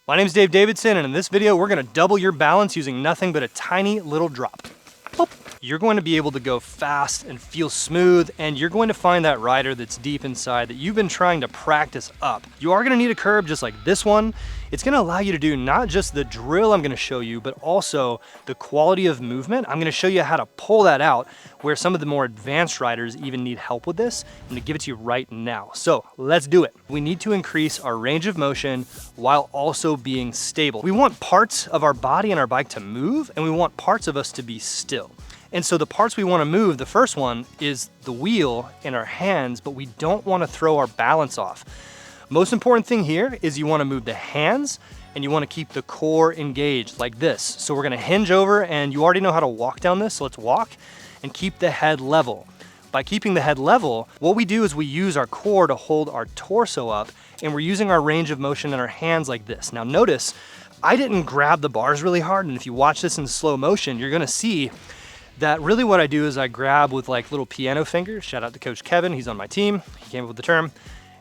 My name is Dave Davidson, and in this video, we're gonna double your balance using nothing but a tiny little drop. Boop. You're going to be able to go fast and feel smooth, and you're going to find that rider that's deep inside that you've been trying to practice up. You are gonna need a curb just like this one. It's gonna allow you to do not just the drill I'm gonna show you, but also the quality of movement. I'm gonna show you how to pull that out, where some of the more advanced riders even need help with this. I'm gonna give it to you right now. So let's do it. We need to increase our range of motion while also being stable. We want parts of our body and our bike to move, and we want parts of us to be still. And so the parts we want to move, the first one is the wheel and our hands, but we don't want to throw our balance off. Most important thing here is you want to move the hands and you want to keep the core engaged like this. So we're going to hinge over, and you already know how to walk down this. So let's walk and keep the head level. By keeping the head level, what we do is we use our core to hold our torso up, and we're using our range of motion in our hands like this. Now notice, I didn't grab the bars really hard, and if you watch this in slow motion, you're going to see that really what I do is I grab with like little piano fingers. Shout out to Coach Kevin, he's on my team. He came up with the term.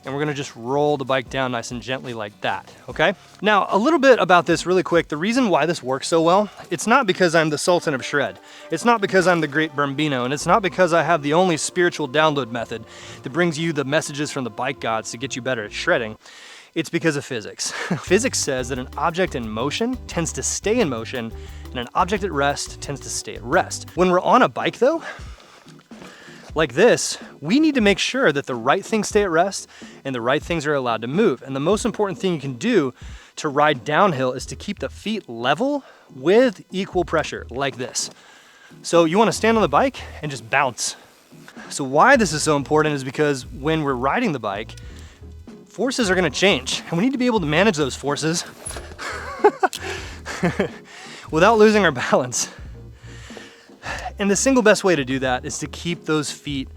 And we're gonna just roll the bike down nice and gently like that, okay? Now, a little bit about this really quick. The reason why this works so well, it's not because I'm the Sultan of Shred. It's not because I'm the great Bambino, and it's not because I have the only spiritual download method that brings you the messages from the bike gods to get you better at shredding. It's because of physics. Physics says that an object in motion tends to stay in motion, and an object at rest tends to stay at rest. When we're on a bike though, like this, we need to make sure that the right things stay at rest and the right things are allowed to move. And the most important thing you can do to ride downhill is to keep the feet level with equal pressure, like this. So you wanna stand on the bike and just bounce. So why this is so important is because when we're riding the bike, forces are gonna change, and we need to be able to manage those forces without losing our balance. And the single best way to do that is to keep those feet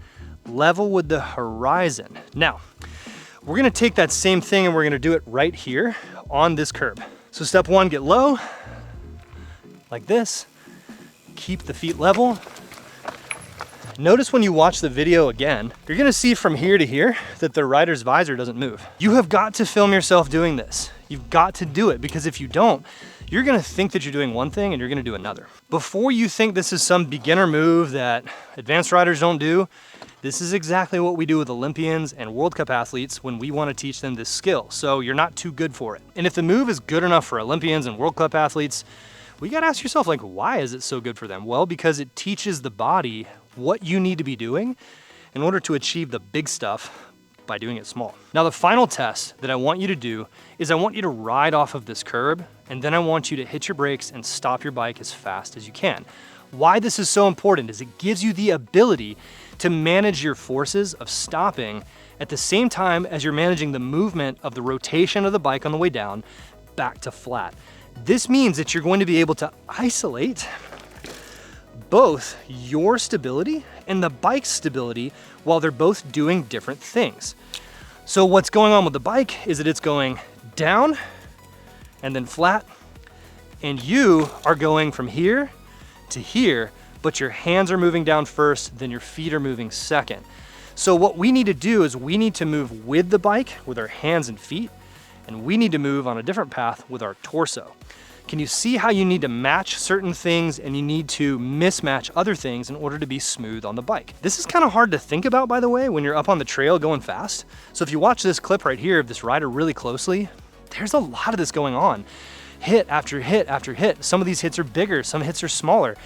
level with the horizon. Now, we're gonna take that same thing and we're gonna do it right here on this curb. So step one, get low, like this. Keep the feet level. Notice when you watch the video again, you're gonna see from here to here that the rider's visor doesn't move. You have got to film yourself doing this. You've got to do it, because if you don't, you're gonna think that you're doing one thing and you're gonna do another. Before you think this is some beginner move that advanced riders don't do, this is exactly what we do with Olympians and World Cup athletes when we wanna teach them this skill. So you're not too good for it. And if the move is good enough for Olympians and World Cup athletes, well, you gotta ask yourself, like, why is it so good for them? Well, because it teaches the body what you need to be doing in order to achieve the big stuff by doing it small. Now, the final test that I want you to do is I want you to ride off of this curb, and then I want you to hit your brakes and stop your bike as fast as you can. Why this is so important is it gives you the ability to manage your forces of stopping at the same time as you're managing the movement of the rotation of the bike on the way down back to flat. This means that you're going to be able to isolate both your stability and the bike's stability while they're both doing different things. So what's going on with the bike is that it's going down and then flat, and you are going from here to here, but your hands are moving down first, then your feet are moving second. So what we need to do is we need to move with the bike with our hands and feet, and we need to move on a different path with our torso. Can you see how you need to match certain things and you need to mismatch other things in order to be smooth on the bike? This is kind of hard to think about, by the way, when you're up on the trail going fast. So if you watch this clip right here of this rider really closely, there's a lot of this going on. Hit after hit after hit. Some of these hits are bigger, some hits are smaller.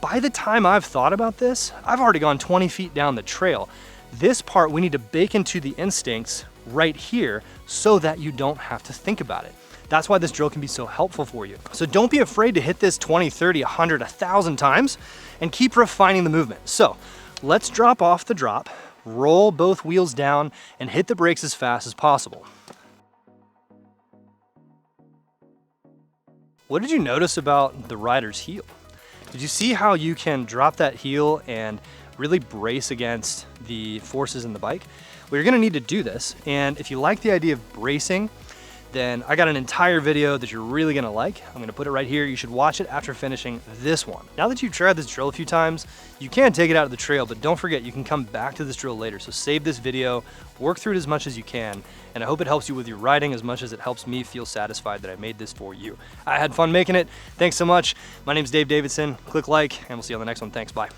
By the time I've thought about this, I've already gone 20 feet down the trail. This part we need to bake into the instincts right here so that you don't have to think about it. That's why this drill can be so helpful for you. So don't be afraid to hit this 20, 30, 100, 1,000 times and keep refining the movement. So let's drop off the drop, roll both wheels down, and hit the brakes as fast as possible. What did you notice about the rider's heel? Did you see how you can drop that heel and really brace against the forces in the bike? Well, you're gonna need to do this. And if you like the idea of bracing, then I got an entire video that you're really gonna like. I'm gonna put it right here. You should watch it after finishing this one. Now that you've tried this drill a few times, you can take it out of the trail, but don't forget you can come back to this drill later. So save this video, work through it as much as you can, and I hope it helps you with your riding as much as it helps me feel satisfied that I made this for you. I had fun making it. Thanks so much. My name's Dave Davidson. Click like, and we'll see you on the next one. Thanks, bye.